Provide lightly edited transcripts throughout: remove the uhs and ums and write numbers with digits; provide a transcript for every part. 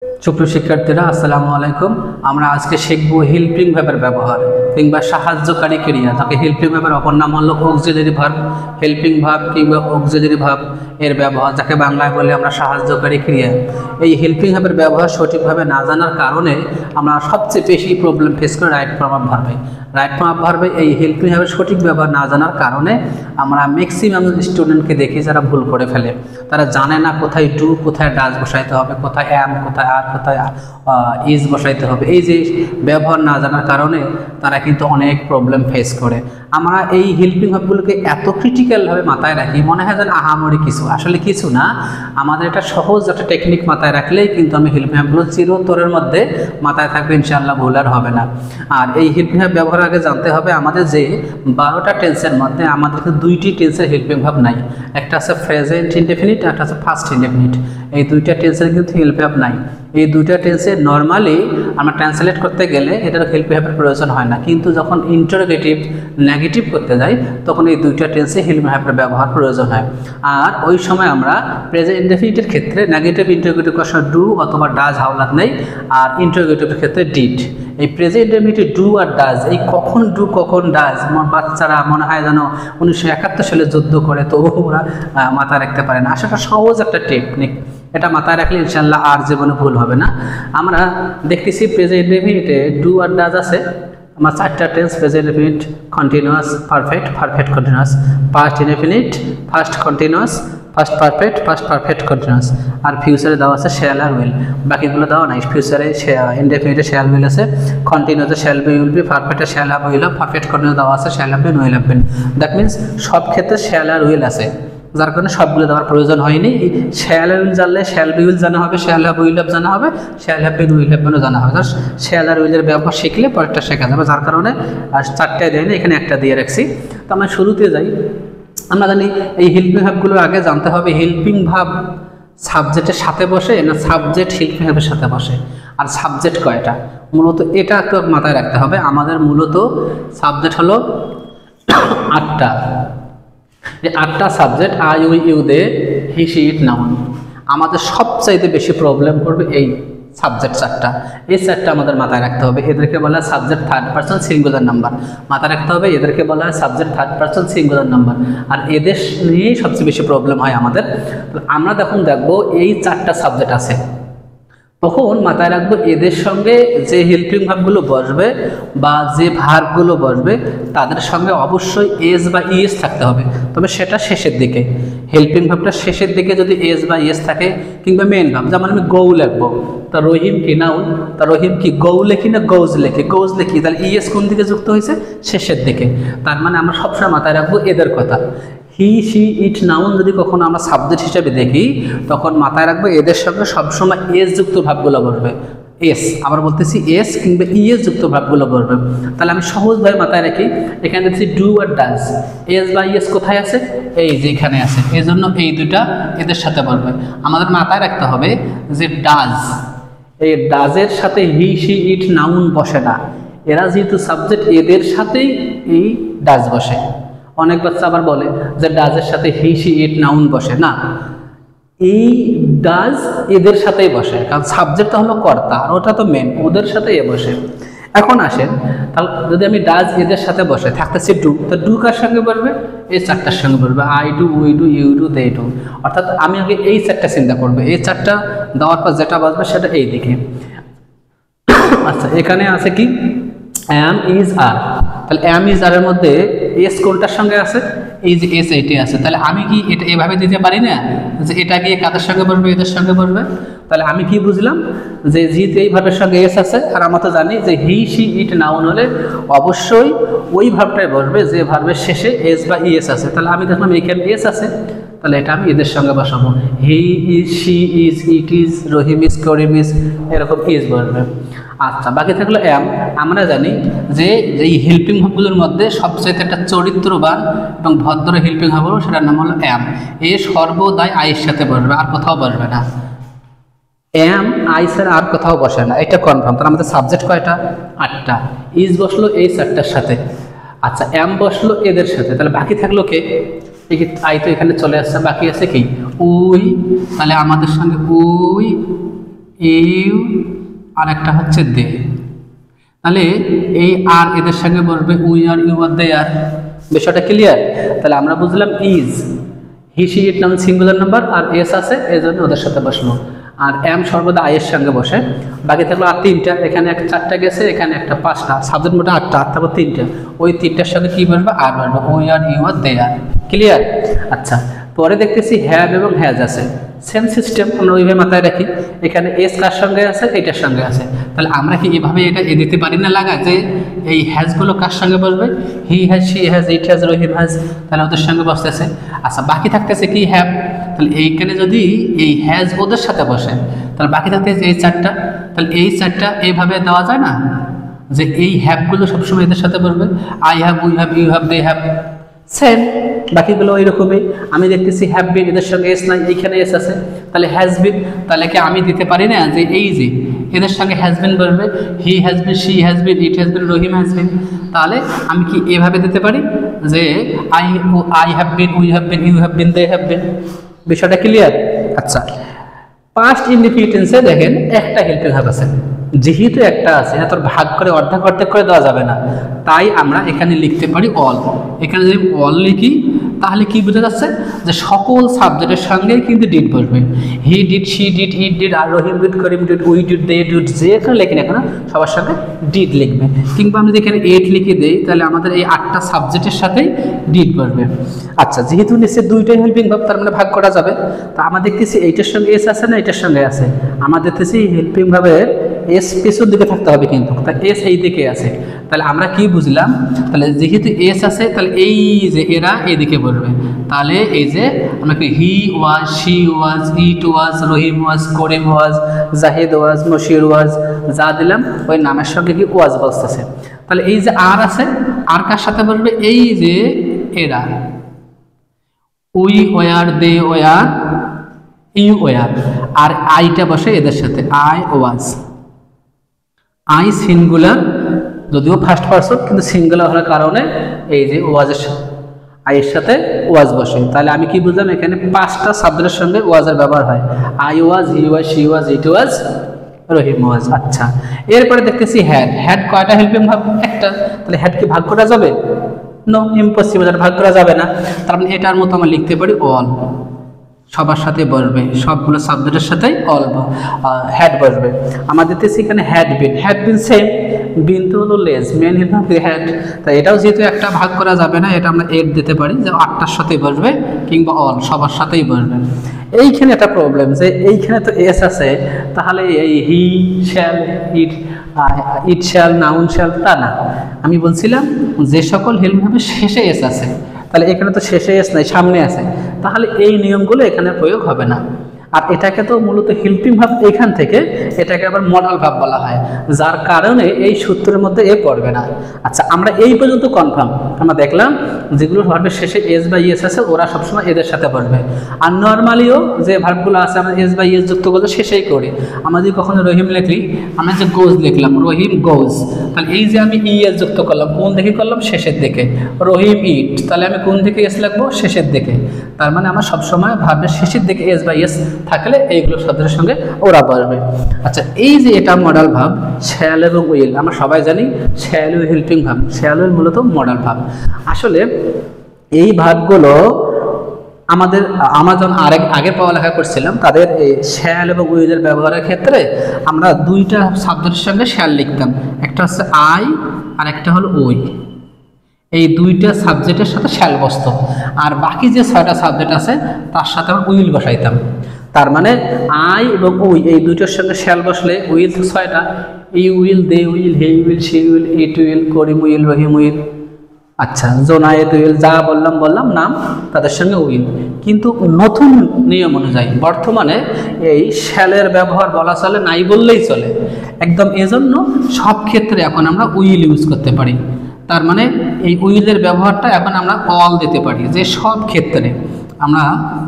সুপ্রিয় শিক্ষার্থীরা, আসসালামু আলাইকুম। আমরা আজকে শিখব হেল্পিং ভার্বের ব্যবহার কিংবা সাহায্যকারী ক্রিয়া। তাকে হেল্পিং ভার্বের অপর নাম হলো অক্সিলারি ভার্ব। হেল্পিং ভার্ব কিংবা অক্সিলারি ভার্ব এর ব্যবহার, যাকে বাংলায় বলে আমরা সাহায্যকারী ক্রিয়া। এই হেল্পিং ভার্বের ব্যবহার সঠিকভাবে না জানার কারণে আমরা সবচেয়ে বেশি প্রবলেম ফেস করি রাইট ফর্ম অফ ভার্বে। রাইট ফর্ম অফ ভার্বে এই হেল্পিং ভার্বের সঠিক ব্যবহার না জানার কারণে আমরা ম্যাক্সিমাম স্টুডেন্টকে দেখি যারা ভুল করে ফেলে। তারা জানে না কোথায় ডু, কোথায় ডাজ বসাইতে হবে, কোথায় অ্যাম, কোথায় আর, কোথায় ইজ বসাইতে হবে। এই যে ব্যবহার না জানার কারণে তারা কিন্তু অনেক প্রবলেম ফেস করে। আমরা এই হেল্পিং ভার্বগুলোকে এত ক্রিটিক্যালভাবে মাথায় রাখি, মনে হয় যেন আহামরি কিছু, আসলে কিছু না। আমাদের একটা সহজ একটা টেকনিক মাথায় রাখলেই কিন্তু আমি হেল্পিং ভার্বগুলো চিরতরের মধ্যে মাথায় থাকবে, ইনশাআল্লাহ ভুল আর হবে না। আর এই হেল্পিং ভার্ব ব্যবহার আগে জানতে হবে আমাদের যে 12টা টেন্সের মধ্যে আমাদের দুইটি টেন্সের হেল্পিং ভার্ব নাই। একটা আছে প্রেজেন্ট ইনডেফিনিট, একটা আছে ফার্স্ট ইনডেফিনিট। এই দুইটা টেন্সের কিন্তু হেল্পিং ভার্ব নাই। এই দুইটা টেন্সে নর্মালি আমরা ট্রান্সলেট করতে গেলে এটার হেল্পিং ভার্বের প্রয়োজন হয় না, কিন্তু যখন ইন্টারোগেটিভ নেগেটিভ করতে যাই তখন এই দুইটা টেন্সে হেল্পিং ভার্বের ব্যবহার প্রয়োজন হয়। আর ওই সময় আমরা প্রেজেন্ট ইনডেফিনিটের ক্ষেত্রে নেগেটিভ ইন্টারোগেটিভ করার ডু অথবা ডাজ হাওলাত নেই, আর ইন্টারোগেটিভের ক্ষেত্রে ডিড। এই প্রেজেন্ট ইনডেফিনিটে ডু আর ডাজ, এই কখন ডু কখন ডাজ বাচ্চারা মনে হয় যেন 1971 সালে যুদ্ধ করে, তো ওরা মাথায় রাখতে পারে না। আসলে সহজ একটা টেকনিক, এটা মাথায় রাখলে ইনশাল্লাহ আর জীবনে ভুল হবে না। আমরা দেখতেছি প্রেজেন্ট ইনডেফিনিটে ডু আর ডাজ আছে। আমার 4টা tense: present indefinite, continuous, perfect, perfect continuous, past indefinite, past continuous, past perfect, past perfect continuous. আর ফিউচারে দেওয়া আছে শ্যাল আর উইল, বাকিগুলো দেওয়া নাই। ফিউচারে ইনডেফিনিটে শ্যাল উইল আছে, কন্টিনিউয়াসে শ্যাল বি উইল বি, পারফেক্টে shall have will have, perfect continuous দেওয়া আছে shall have been will have been. That means সব ক্ষেত্রে শ্যাল আর উইল আছে, যার কারণে সবগুলো দেওয়ার প্রয়োজন হয়নি। শ্যাল উইল জানলে শ্যাল বি উইল জানা হবে, শ্যাল হ্যাভ উইল হ্যাভ জানা হবে, shall have been will have বিনও জানা হবে। জাস্ট শ্যাল আর উইলের ব্যবহার শিখলে পরেরটা শেখা যাবে, যার কারণে আর 4টায় দেয়নি, এখানে একটা দিয়ে রাখছি। তো আমরা শুরুতে যাই। আমরা জানি এই হেল্পিং ভার্বগুলো আগে জানতে হবে হেল্পিং ভার্ব সাবজেক্টের সাথে বসে না সাবজেক্ট হেল্পিং ভার্বের সাথে বসে, আর সাবজেক্ট কয়টা। মূলত এটা একটু মাথায় রাখতে হবে। আমাদের মূলত সাবজেক্ট হলো 8টা। এই 8টা subject I, we, you, they, he, she, it, noun. আমাদের সবচাইতে বেশি প্রবলেম করবে এই সাবজেক্ট 4টা। এই 4টা আমাদের মাথায় রাখতে হবে। এদেরকে বলা হয় subject third person singular number. মাথায় রাখতে হবে এদেরকে বলা হয় subject third person singular number. আর এদের নিয়েই সবচেয়ে বেশি প্রবলেম হয় আমাদের। আমরা যখন দেখবো এই 4টা সাবজেক্ট আছে, তখন মাথায় রাখবো এদের সঙ্গে যে হেল্পিং ভার্বগুলো বসবে বা যে ভার্বগুলো বসবে তাদের সঙ্গে অবশ্যই এস বা ইএস থাকতে হবে, তবে সেটা শেষের দিকে। হেল্পিং ভার্বটা শেষের দিকে যদি এস বা ইএস থাকে, কিংবা মেন ভার্ব, যেমন আমি গৌ লিখবো, তা রহিম কি নাউন, তা রহিম কি গৌ লেখি না গৌজ লেখি, গৌজ লেখি, তাহলে ইএস কোন দিকে যুক্ত হয়েছে? শেষের দিকে। তার মানে আমরা সবসময় মাথায় রাখবো এদের কথা। হি, শি, ইট, নাউন যদি কখনো আমরা সাবজেক্ট হিসেবে দেখি, তখন মাথায় রাখবো এদের সঙ্গে সবসময় এস যুক্ত ভাবগুলো বসবে। এস, আবার বলতেছি এস কিংবা ইএস যুক্ত ভাবগুলো বসবে। তাহলে আমি সহজভাবে মাথায় রাখি, এখানে দেখছি ডু আর ডাজ, এস বা ইএস কোথায় আছে? এই যে এখানে আছে, এই জন্য এই দুইটা এদের সাথে বসবে। আমাদের মাথায় রাখতে হবে যে ডাজ, এই ডাজের সাথে হি, শি, ইট, নাউন বসে না। এরা যেহেতু সাবজেক্ট, এদের সাথেই এই ডাজ বসে। অনেক বাচ্চা আবার বলে যে ডাজের সাথে হি, শি, ইট, নাউন বসে না। এই ডাজ এদের সাথেই বসে, কারণ সাবজেক্টটা হলো কর্তা আর ওটা তো মেন, ওদের সাথে এ বসে। এখন আসেন, তাহলে যদি আমি ডাজ এদের সাথে বসে থাকতেছি ডু, তো ডু কার সঙ্গে বসবে? এই 4টার সঙ্গে বসবে। I do, we do, you do, they do. অর্থাৎ আমি আগে এই 4টা চিন্তা করবো, এই 4টা দেওয়ার পর যেটা বসবে সেটা এই দিকে। আচ্ছা, এখানে আছে কি? অ্যাম, ইজ, আর। তাহলে অ্যাম, ইজ, আর এর মধ্যে এস কোনটার সঙ্গে আছে? এই যে এস, এইটি আছে। তাহলে আমি কি এটা এভাবে দিতে পারি না যে এটা গিয়ে কাদের সঙ্গে বসবে? এদের সঙ্গে বসবে। তাহলে আমি কি বুঝলাম যে যেহেতু এই ভাবের সঙ্গে এস আছে, আর আমরা তো জানি যে হি, শি, ইট, নাউন হলে অবশ্যই ওই ভাবটাই বসবে যে ভাবের শেষে এস বা ইএস আছে। তাহলে আমি দেখলাম এখানে এস আছে, তাহলে এটা আমি এদের সঙ্গে বসাবো। He is, she is, it is, Rahim is, Karim is, এরকম ইজ বসবে। আচ্ছা, বাকি থাকলো অ্যাম। আমরা জানি যে এই হেল্পিং ভার্বগুলোর মধ্যে সবচেয়ে একটা চরিত্রবান এবং ভদ্র হেল্পিং ভার্ব হলো, সেটার নাম হলো অ্যাম। এ সর্বদাই আইয়ের সাথে বসবে, আর কোথাও বসবে না। অ্যাম, আই ছাড়া আর কোথাও বসে না, এটা কনফার্ম। তাহলে আমাদের সাবজেক্ট কয়টা? 8টা। ইজ বসলো এই 4টার সাথে। আচ্ছা, অ্যাম বসলো এদের সাথে, তাহলে বাকি থাকলো কে? এই আই তো এখানে চলে আসছে, বাকি আছে কি? উই। তাহলে আমাদের সঙ্গে উই ইউ আর একটা হচ্ছে দে। তাহলে এই আর এদের সঙ্গে বসবে we are you are they আর। বিষয়টা ক্লিয়ার? তাহলে আমরা বুঝলাম ইজ, হি সি ইট নাম সিঙ্গুলার নাম্বার আর এস আছে এই জন্য ওদের সাথে বসলো। আর এম সর্বদা আই এর সঙ্গে বসে। বাকি থাকলো আর তিনটা, এখানে একটা 4টা গেছে, এখানে একটা 5টা, সাবজেক্ট মোটে 8টা, আর থাকলো 3টা। ওই 3টার সঙ্গে কি বলবে? আর বলবে we are you are they are. Clear? আচ্ছা, পরে দেখতেছি হ্যাভ এবং হ্যাজ আছে, সেম সিস্টেম আমরা ওইভাবে মাথায় রাখি। এখানে এস কার সঙ্গে আছে? এইটার সঙ্গে আছে। তাহলে আমরা কি এভাবে এটা দিতে পারি না লাগা যে এই হ্যাজগুলো কার সঙ্গে বসবে? He has, she has, it has, Rahim has, তাহলে ওদের সঙ্গে বসতেছে। আচ্ছা, বাকি থাকতেছে কি? হ্যাভ। তাহলে এইখানে যদি এই হ্যাজ ওদের সাথে বসে তাহলে বাকি থাকতেছে এই 4টা। তাহলে এই 4টা এইভাবে দেওয়া যায় না যে এই হ্যাভগুলো সবসময় এদের সাথে বসবে? I have, we have, you have, they have, same. বাকিগুলো ওই রকমই। আমি দেখতেছি হ্যাভ বিন, এদের সঙ্গে এস নাই, এইখানে এস আছে, তাহলে হ্যাজ বিন। তাহলে কি আমি দিতে পারি না যে এই যে এদের সঙ্গে হ্যাজ বিন বলবে? He has been, she has been, it has been, Rahim has been. তাহলে আমি কি এভাবে দিতে পারি যে I have been, we have been, you have been, they have been. বিষয়টা ক্লিয়ার? আচ্ছা, পাস্ট ইনডিফিনিট টেন্সে দেখেন একটা হেল্পিং ভার্ব আছে, যেহেতু একটা আছে এটা তোর ভাগ করে অর্ধেক অর্ধেক করে দেওয়া যাবে না, তাই আমরা এখানে লিখতে পারি অল। এখানে যদি অল লিখি তাহলে কি বোঝা যাচ্ছে যে সকল সাবজেক্টের সঙ্গে কিন্তু ডিড বসবে। He did, she did, it did, আর Rahim did, Karim did, we did, they did, যেখানে লেখি না কেন সবার সঙ্গে ডিড লিখবে। কিংবা আমি যদি এখানে 8 লিখে দিই তাহলে আমাদের এই 8টা সাবজেক্টের সাথেই ডিড বসবে। আচ্ছা, যেহেতু নিচে 2টাই হেল্পিং ভার্ব তার মানে ভাগ করা যাবে। তা আমরা দেখতেছি এইটার সঙ্গে এস আছে না এটার সঙ্গে আছে? আমরা দেখতেছি হেল্পিং ভার্বের এস পেছন দিকে থাকতে হবে, কিন্তু তা এস এই দিকে আছে। তাহলে আমরা কি বুঝলাম? তাহলে যেহেতু এস আছে তাহলে এই যে এরা এইদিকে বসবে। তাহলে এই যে আমরা কি হি was, she was, it was, Rahim ওয়াজ, করিম ওয়াজ, জাহিদ ওয়াজ, মশির ওয়াজ, যা দিলাম ওই নামের সঙ্গে কি ওয়াজ বসতেছে। তাহলে এই যে আর আছে, আর কার সাথে বসবে? এই যে এরা, we were, they were, you were, আর আইটা বসে এদের সাথে, আই ওয়াজ। আই সিঙ্গুলার, যদিও ফার্স্ট পারসন কিন্তু সিঙ্গুলার হওয়ার কারণে এই যে ওয়াজের সাথে আইয়ের সাথে ওয়াজ বসে। তাহলে আমি কি বুঝলাম? এখানে 5টা সাবজেক্টের সঙ্গে ওয়াজের ব্যবহার হয়। I was, he was, she was, it was, Rahim was. আচ্ছা, এরপরে দেখতেছি হ্যাড। হ্যাড কয়টা হেল্পিং ভার্ব? একটা। তাহলে হ্যাড কি ভাগ করা যাবে? নো, ইম্পসিবল, ভাগ করা যাবে না। তার মানে এটার মতো আমরা লিখতে পারি অল, সবার সাথে বসবে, সবগুলো সাবজেক্টের সাথেই অল হ্যাড বসবে। আমাদের দেখতেছি এখানে had been, had been same, been তো হলো লেস, মেন হ্যাড। তাই এটাও যেহেতু একটা ভাগ করা যাবে না, এটা আমরা 8 দিতে পারি যে 8টার সাথেই বসবে, কিংবা অল সবার সাথেই বসবে। এইখানে একটা প্রবলেম যে এইখানে তো এস আছে, তাহলে এই he shall, it shall, noun shall, তা না। আমি বলছিলাম যে সকল হেল্পিং ভার্বের শেষে এস আছে, তাহলে এখানে তো শেষে এস নাই, সামনে আছে, তাহলে এই নিয়মগুলো এখানে প্রয়োগ হবে না। আর এটাকে তো মূলত হেল্পিং ভার্ব, এখান থেকে এটাকে আবার মডাল ভার্ব বলা হয়, যার কারণে এই সূত্রের মধ্যে এ পড়বে না। আচ্ছা, আমরা এই পর্যন্ত কনফার্ম। আমরা দেখলাম যেগুলো ভার্বের শেষে এস বা ইএস আছে ওরা সবসময় এদের সাথে বসবে। আর নর্মালিও যে ভার্বগুলো আছে আমরা এস বা ইএস যুক্ত করলে শেষেই করি। আমরা যদি কখনো রহিম লিখলি, আমরা যে গোজ লিখলাম, রহিম গোজ, তাহলে এই যে আমি ইএস যুক্ত করলাম, কোন দিকে করলাম? শেষের দিকে। রহিম ইট, তাহলে আমি কোন দিকে এস লিখবো? শেষের দিকে। তার মানে আমার সবসময় ভার্বের শেষের দিকে এস বা ইএস থাকলে এইগুলো শব্দের সঙ্গে ওরা বসবে। আচ্ছা, এই যে এটা মডাল ভার্ব শ্যাল এবং উইল, আমরা সবাই জানি shall will helping verb, shall will মূলত মডাল ভার্ব। আসলে এই ভার্বগুলো আমাদের আমরা যখন আগে পড়ালেখা করছিলাম তাদের এই শ্যাল এবং উইলের ব্যবহারের ক্ষেত্রে আমরা 2টা শব্দের সঙ্গে শ্যাল লিখতাম, একটা হচ্ছে আই আর একটা হলো উই। এই 2টা সাবজেক্টের সাথে শ্যাল বসত, আর বাকি যে 6টা সাবজেক্ট আছে তার সাথে আমরা উইল বসাইতাম। তার মানে আই এবং উই এই 2টার সঙ্গে শ্যাল বসলে উইল 6টা, you will, they will, he will, she will, it will, Karim will, Rahim will. আচ্ছা, জোনায়েত উইল, যা বললাম নাম তাদের সঙ্গে উইল। কিন্তু নতুন নিয়ম অনুযায়ী বর্তমানে এই শ্যালের ব্যবহার বলা চলে নাই বললেই চলে একদম। এজন্য সব ক্ষেত্রে এখন আমরা উইল ইউজ করতে পারি। তার মানে এই উইলের ব্যবহারটা এখন আমরা অল দিতে পারি, যে সব ক্ষেত্রে আমরা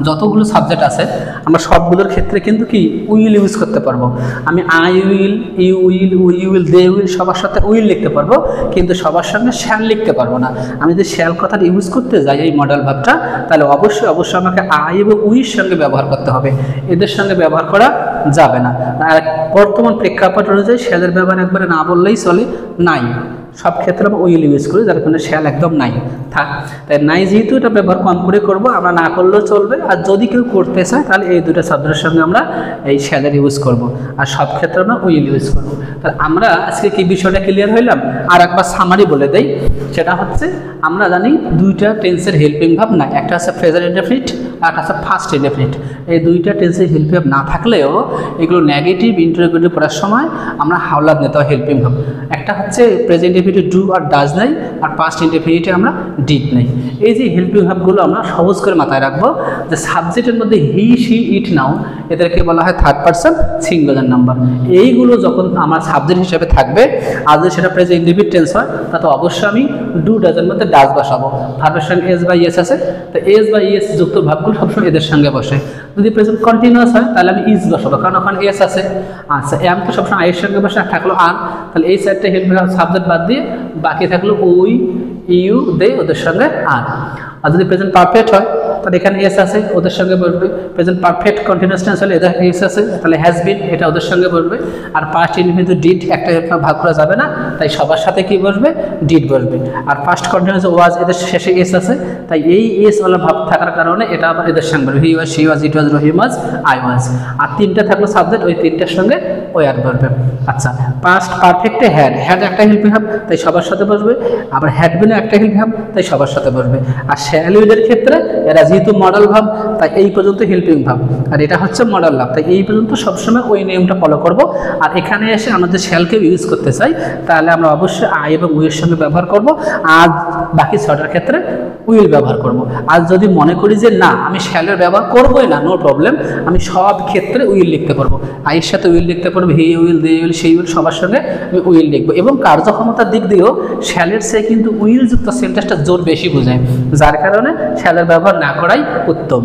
যতগুলো সাবজেক্ট আছে আমরা সবগুলোর ক্ষেত্রে কিন্তু কি উইল ইউজ করতে পারবো। আমি I will, you will, we will, they will সবার সাথে উইল লিখতে পারবো, কিন্তু সবার সঙ্গে শ্যাল লিখতে পারবো না। আমি যদি শ্যাল কথাটা ইউজ করতে যাই এই মডেল ভার্বটা, তাহলে অবশ্যই আমাকে আই এবং উইর সঙ্গে ব্যবহার করতে হবে, এদের সঙ্গে ব্যবহার করা যাবে না। আর বর্তমান প্রেক্ষাপট অনুযায়ী শ্যালের ব্যবহার একবারে না বললেই চলে, নাই। সব ক্ষেত্রে আমরা উইল ইউজ করি, যার কারণে শ্যাল একদম নাই থাক। তাই নাই যেহেতু এটা ব্যবহার কম করে করবো, আমরা না করলেও চলবে। আর যদি কেউ করতে চায় তাহলে এই দুটো শব্দের সঙ্গে আমরা এই শ্যালের ইউজ করব, আর সব ক্ষেত্রে আমরা উইল ইউজ করবো। তাহলে আমরা আজকে কি বিষয়টা ক্লিয়ার হইলাম? আর একবার সামারি বলে দেই, সেটা হচ্ছে আমরা জানি দুইটা টেন্সের হেল্পিং ভাব নাই, একটা আছে প্রেজেন্ট ইনডেফিনিট আর একটা আছে ফার্স্ট ইনডেফিনিট। এই দুইটা টেন্সের হেল্পিং ভাব না থাকলেও এগুলো নেগেটিভ ইন্টারোগেটিভ পড়ার সময় আমরা হাওলাত নিতে হয় হেল্পিং ভাব। একটা হচ্ছে প্রেজেন্ট ইনডেফিনিটে ডু আর ডাজ নাই, আর পাস্ট ইনডেফিনিটে আমরা ডিড নেই। এই যে হেল্পিং ভাবগুলো আমরা সহজ করে মাথায় রাখবো যে সাবজেক্টের মধ্যে হি, শি, ইট, নাউন এদেরকে বলা হয় থার্ড পারসন সিঙ্গুলার নাম্বার। এইগুলো যখন আমার সাবজেক্ট হিসেবে থাকবে, আর যদি সেটা প্রেজেন্ট ইনডেফিনিট টেন্স হয় তাতে অবশ্যই আমি ডু ডাজের মধ্যে ডাজ বসাবো। ভার্বের সঙ্গে এস বা ইয়েস আছে, তো এস বা ইয়েস যুক্ত ভাবগুলো সবসময় এদের সঙ্গে বসে। যদি প্রেজেন্ট কন্টিনিউয়াস হয় তাহলে আমি ইজ বসাবো, কারণ ওখানে এস আছে। আচ্ছা, এম তো সবসময় আইয়ের সঙ্গে বসে, থাকলো আর, তাহলে এই সাইডটা হেল্পিং সাবজেক্ট বাদ দিয়ে বাকি থাকলো উই, ইউ, দে ওদের সঙ্গে আর। আর যদি প্রেজেন্ট পারফেক্ট হয় তাহলে এখানে এস আছে, ওদের সঙ্গে বসবে। প্রেজেন্ট পারফেক্ট কন্টিনিউয়াস টেন্স হলে এদের এস আছে, তাহলে হ্যাজ বিন এটা ওদের সঙ্গে বসবে। আর পাস্ট ইনডেফিনিট ডিড একটা ভাগ করা যাবে না, তাই সবার সাথে কি বসবে? ডিড বসবে। আর পাস্ট কন্টিনিউয়াস ওয়াজ এদের শেষে এস আছে, তাই এই এস ওয়ালা ভাব থাকার কারণে এটা আবার এদের সঙ্গে বসবে। হি was, she was, it was, Rahim was, I was. আর তিনটা থাকলো সাবজেক্ট, ওই তিনটার সঙ্গে ওয়ার বসবে। আচ্ছা, পাস্ট পারফেক্টে হ্যাড, হ্যাড একটা হেল্পিং ভাব তাই সবার সাথে বসবে। আবার হ্যাড বিনে একটা হেল্পিং ভাব তাই সবার সাথে বসবে। আর শ্যাল ইউজের ক্ষেত্রে এরা যেহেতু মডেল ভাব তাই এই পর্যন্ত হেল্পিং ভাব, আর এটা হচ্ছে মডেল ভাব, তাই এই পর্যন্ত সবসময় ওই নিয়মটা ফলো করব। আর এখানে এসে আমরা যদি শ্যালকে ইউজ করতে চাই তাহলে আমরা অবশ্যই আই এবং উইয়ের সঙ্গে ব্যবহার করব, আর বাকি ছটার ক্ষেত্রে উইল ব্যবহার করব। আর যদি মনে করি যে না আমি শ্যালের ব্যবহার করবোই না, নো প্রবলেম, আমি সব ক্ষেত্রে উইল লিখতে পারবো। আইয়ের সাথে উইল লিখতে পারবো, হি উইল, দে উইল, সেই উইল সবার সঙ্গে আমি উইল লিখবো। এবং কার্যক্ষমতার দিক দিয়েও শ্যালের চেয়ে কিন্তু উইল যুক্ত সেন্টেন্সটা জোর বেশি বোঝায়, যার কারণে শ্যালের ব্যবহার না করাই উত্তম।